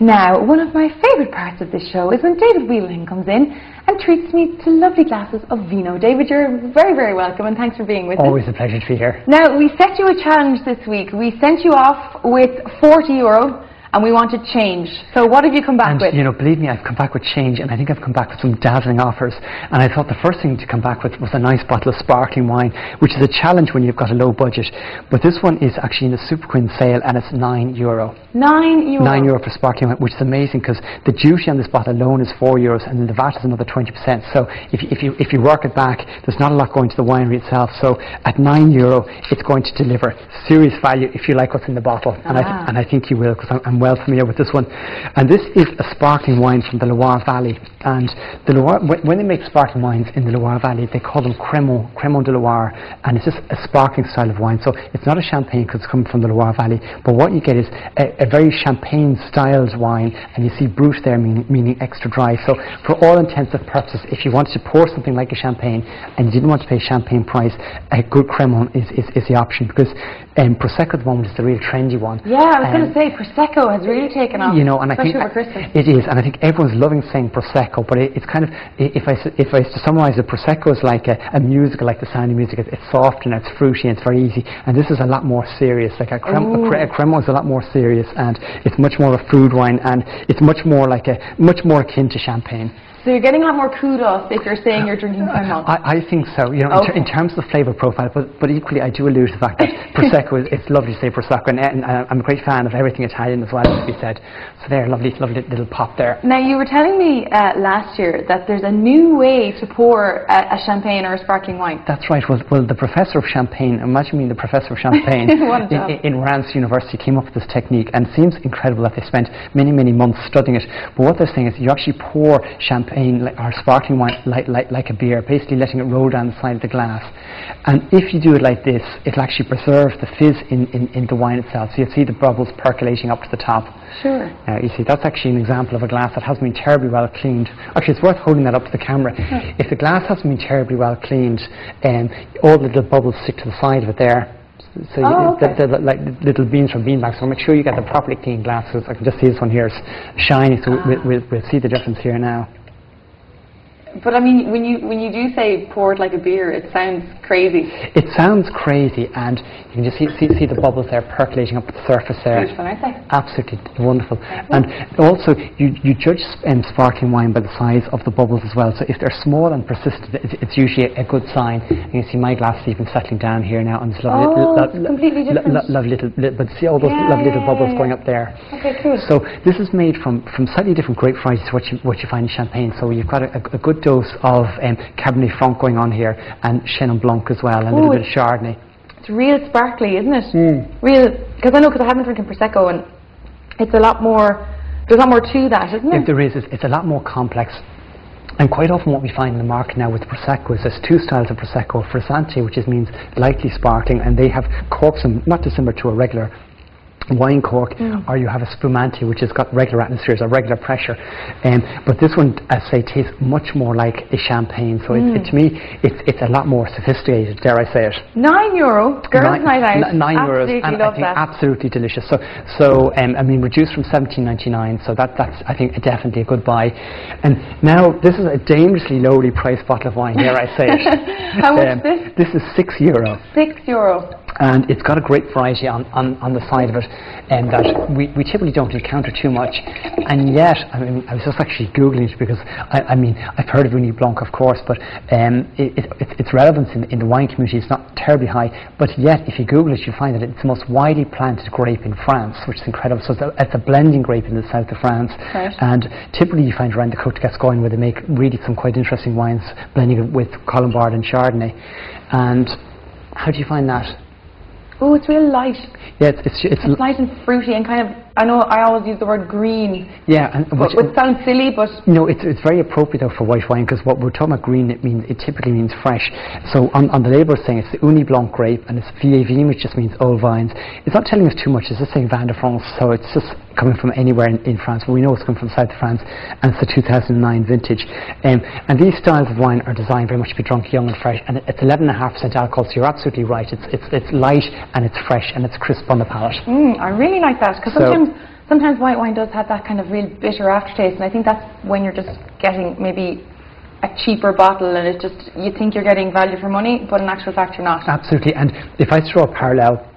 Now, one of my favourite parts of this show is when David Whelehan comes in and treats me to lovely glasses of vino. David, you're very, very welcome and thanks for being with us. Always a pleasure to be here. Now, we set you a challenge this week. We sent you off with €40 and we wanted change. So what have you come back with? You know, believe me, I've come back with change, and I think I've come back with some dazzling offers. And I thought the first thing to come back with was a nice bottle of sparkling wine, which is a challenge when you've got a low budget. But this one is actually in a Super Quinn sale, and it's €9. €9? €9 for sparkling wine, which is amazing because the duty on this bottle alone is €4, and then the VAT is another 20%. So if you work it back, there's not a lot going to the winery itself. So at €9, it's going to deliver serious value if you like what's in the bottle, and I think you will, because I'm well familiar with this one. And this is a sparkling wine from the Loire Valley. And the Loire, when they make sparkling wines in the Loire Valley, they call them Cremant de Loire, and it's just a sparkling style of wine. So it's not a champagne because it's coming from the Loire Valley, but what you get is a very champagne-styled wine, and you see brut there, meaning extra dry. So for all intents and purposes, if you wanted to pour something like a champagne and you didn't want to pay champagne price, a good Cremant is the option, because Prosecco at the moment is the real trendy one. Yeah, I was going to say, Prosecco has really taken off, you know, and especially I think over Christmas. it is, and I think everyone's loving saying Prosecco, but it's kind of, if I was to summarise it, Prosecco is like a musical, like the sound of music. It's soft and it's fruity and it's very easy, and this is a lot more serious. Like a Cremant is a lot more serious, and it's much more of a food wine, and it's much more akin to champagne. So you're getting a lot more kudos if you're saying you're drinking Cremant. I think so. You know, in terms of the flavour profile, but equally I do allude to the fact that Prosecco it's lovely to say Prosecco, and I'm a great fan of everything Italian as well, to be said. So there, lovely little pop there. Now, you were telling me last year that there's a new way to pour a champagne or a sparkling wine. That's right. Well, the professor of champagne, imagine being the professor of champagne in Reims University, came up with this technique, and it seems incredible that they spent many months studying it. But what they're saying is you actually pour champagne or sparkling wine like a beer, basically letting it roll down the side of the glass. And if you do it like this, it'll actually preserve the fizz in the wine itself. So you'll see the bubbles percolating up to the top. Sure. You see, that's actually an example of a glass that hasn't been terribly well cleaned. Actually, it's worth holding that up to the camera. If the glass hasn't been terribly well cleaned, all the little bubbles stick to the side of it there. So they're like little beans from beanbags. So make sure you get the properly clean glasses. I can just see this one here is shiny, so we'll see the difference here now. But I mean, when you do say pour it like a beer, it sounds crazy. It sounds crazy, and you can just see the bubbles there percolating up the surface there. Beautiful, aren't they? Absolutely wonderful. And also, you judge sparkling wine by the size of the bubbles as well. So if they're small and persistent, it's usually a good sign. And you see my glass is even settling down here now, and this completely different. Lovely little, but see all those lovely little bubbles going up there. Okay, cool. So this is made from slightly different grape varieties to what you find in champagne. So you've got a good dose of Cabernet Franc going on here, and Chenin Blanc as well, and a little bit of Chardonnay. It's real sparkly, isn't it? Real, because I haven't been drinking Prosecco, and it's a lot more. There's a lot more to that, isn't it? If there is, it's a lot more complex. And quite often what we find in the market now with Prosecco is there's two styles of Prosecco: Frizzante, which means lightly sparkling, and they have corks not dissimilar to a regular wine cork, or you have a spumante, which has got regular atmospheres or regular pressure, but this one, as I say, tastes much more like a champagne. So to me, it's a lot more sophisticated, dare I say it. €9, girls' night out. €9, and I think absolutely delicious. So I mean, reduced from $17.99, so that's I think definitely a good buy. And now this is a dangerously lowly priced bottle of wine, dare I say it. How much is this? This is €6. €6. And it's got a great variety on the side of it, and that we typically don't encounter too much. And yet, I mean, I was just actually Googling it, because I mean, I've heard of Uni Blanc, of course, but its relevance in the wine community is not terribly high. But yet, if you Google it, you'll find that it's the most widely planted grape in France, which is incredible. So it's a blending grape in the south of France. Right. And typically you find around the Côte de Gascogne, where they make really some quite interesting wines, blending it with Colombard and Chardonnay. And how do you find that? Oh, it's real light. Yeah, it's light and fruity, and kind of, I know I always use the word green. Yeah, and it sounds silly, but no, it's very appropriate though for white wine, because what we're talking about green, it typically means fresh. So on the label it's saying it's the Uni Blanc grape, and it's Vieillevin, which just means old vines. It's not telling us too much. It's just saying Vin de France, so it's just coming from anywhere in France, but we know it's coming from south of France, and it's the 2009 vintage. And these styles of wine are designed very much to be drunk young and fresh, and it's 11.5% alcohol, so you're absolutely right. It's light, and it's fresh, and it's crisp on the palate. I really like that, because sometimes sometimes white wine does have that kind of real bitter aftertaste, and I think that's when you're just getting maybe a cheaper bottle, and you think you're getting value for money, but in actual fact you're not. Absolutely, and if I throw a parallel,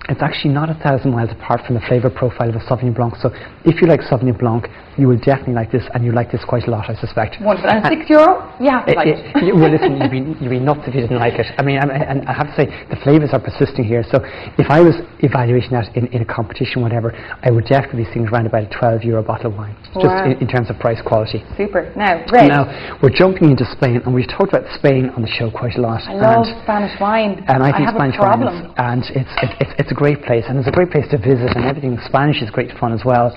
it's actually not 1,000 miles apart from the flavour profile of a Sauvignon Blanc. So if you like Sauvignon Blanc, you will definitely like this, and you like this quite a lot, I suspect. Wonderful. And €6, you have to like it. Well, listen, you'd be nuts if you didn't like it. I mean, and I have to say, the flavours are persisting here. So if I was evaluating that in a competition, whatever, I would definitely be seeing around about a €12 bottle of wine, just in terms of price quality. Super. Now, red. Now, we're jumping into Spain, and we've talked about Spain on the show quite a lot. I love Spanish wine. And I think have Spanish a problem. wine it's a great place, and it's a great place to visit, and everything Spanish is great fun as well.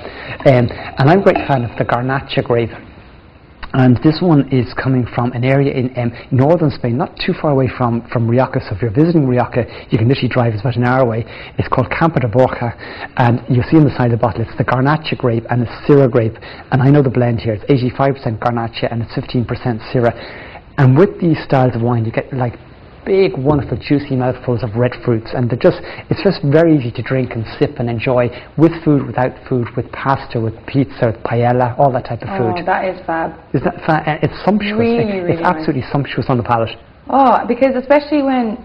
And I'm a great fan of the Garnacha grape. And this one is coming from an area in northern Spain, not too far away from Rioja. So if you're visiting Rioja, you can literally drive, it's about an hour away. It's called Campo de Borja, and you'll see on the side of the bottle, it's the Garnacha grape and it's Syrah grape. And I know the blend here, it's 85% Garnacha and it's 15% Syrah. And with these styles of wine, you get like big, wonderful, juicy mouthfuls of red fruits, and it's just very easy to drink and sip and enjoy with food, without food, with pasta, with pizza, with paella, all that type of food. Oh, that is fab. Isn't that fab? It's sumptuous. Really, really it's absolutely sumptuous on the palate. Oh, because especially when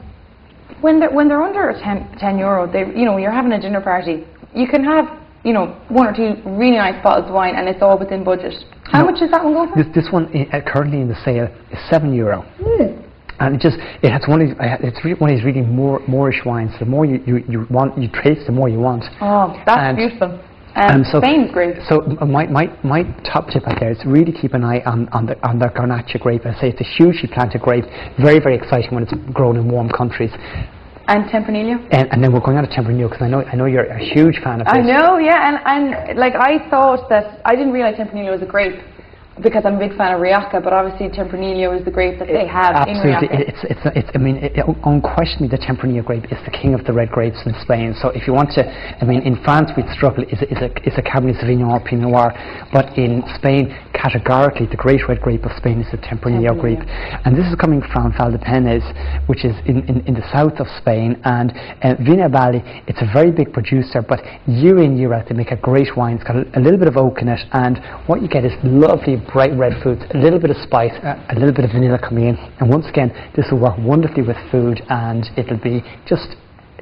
they're under €10, you're having a dinner party, you can have one or two really nice bottles of wine, and it's all within budget. How much is that one going for? This one currently in the sale is €7. And it's one of these really Moorish wines. The more you taste, the more you want. Oh, that's beautiful. So Spain's great. So my top tip out there is really keep an eye on the Garnacha grape. I say it's a hugely planted grape, very, very exciting when it's grown in warm countries. And Tempranillo. And then we're going on to Tempranillo, because I know you're a huge fan of this. I know, yeah, and like I thought that I didn't realise Tempranillo was a grape, because I'm a big fan of Rioja, but obviously Tempranillo is the grape that they have in Rioja. Unquestionably the Tempranillo grape is the king of the red grapes in Spain. So if you want to, in France we'd struggle, is a Cabernet Sauvignon or Pinot Noir, but in Spain, categorically, the great red grape of Spain is the Tempranillo grape. And this is coming from Valdepeñas, which is in the south of Spain, and Vina Valley, it's a very big producer, but year in, year out, they make a great wine. It's got a little bit of oak in it, and what you get is lovely bright red fruits, a little bit of spice, a little bit of vanilla coming in, and once again this will work wonderfully with food, and it'll be just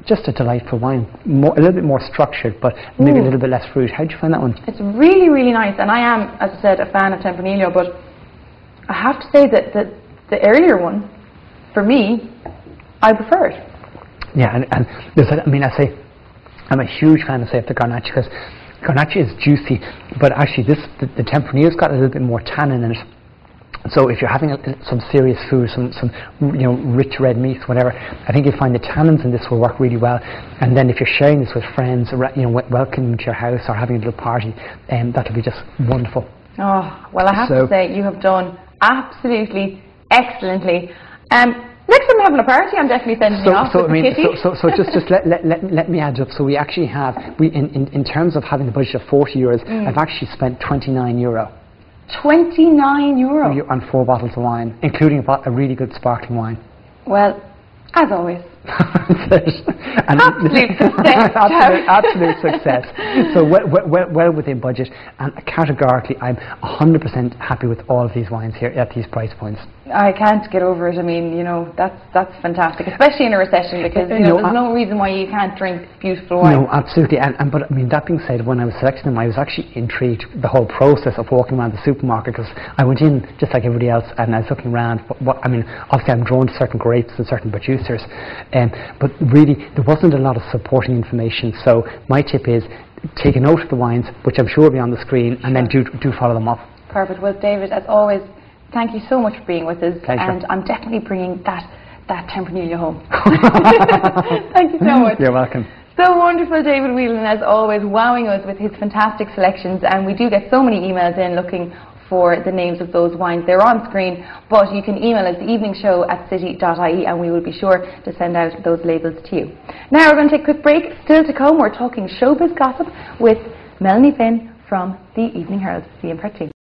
a delightful wine, a little bit more structured, but maybe a little bit less fruit. How did you find that one? It's really, really nice, and I am, as I said, a fan of Tempranillo, but I have to say that the earlier one, for me, I prefer it. Yeah, and I say I'm a huge fan of the Garnacha, because Garnacha is juicy, but actually the Tempranillo's got a little bit more tannin in it. So if you're having some serious food, some rich red meats, whatever, I think you'll find the tannins in this will work really well. And then if you're sharing this with friends, welcoming them to your house or having a little party, that'll be just wonderful. Oh, well, I have to say, you have done absolutely excellently. Next time I'm having a party, I'm definitely sending you off with the kitty. So just let me add up. So we actually have, in terms of having the budget of €40, I've actually spent €29. €29? On 4 bottles of wine, including a really good sparkling wine. Well, as always. Absolute success. Absolute success. So well within budget, and categorically I'm 100% happy with all of these wines here at these price points. I can't get over it. I mean, that's fantastic, especially in a recession, because there's no reason why you can't drink beautiful wine. No, absolutely. But that being said, when I was selecting them, I was actually intrigued the whole process of walking around the supermarket, because I went in just like everybody else, and I was looking around. Obviously I'm drawn to certain grapes and certain producers, but really there wasn't a lot of supporting information. So my tip is take a note of the wines, which I'm sure will be on the screen, and then do follow them up. Perfect. Well, David, as always, thank you so much for being with us. Pleasure. And I'm definitely bringing that Tempranillo home. Thank you so much. You're welcome. So wonderful, David Whelehan, as always, wowing us with his fantastic selections, and we do get so many emails in looking for the names of those wines. They're on screen, but you can email us theeveningshow@city.ie, and we will be sure to send out those labels to you. Now we're going to take a quick break. Still to come, we're talking showbiz gossip with Melanie Finn from the Evening Herald. See you in part 2.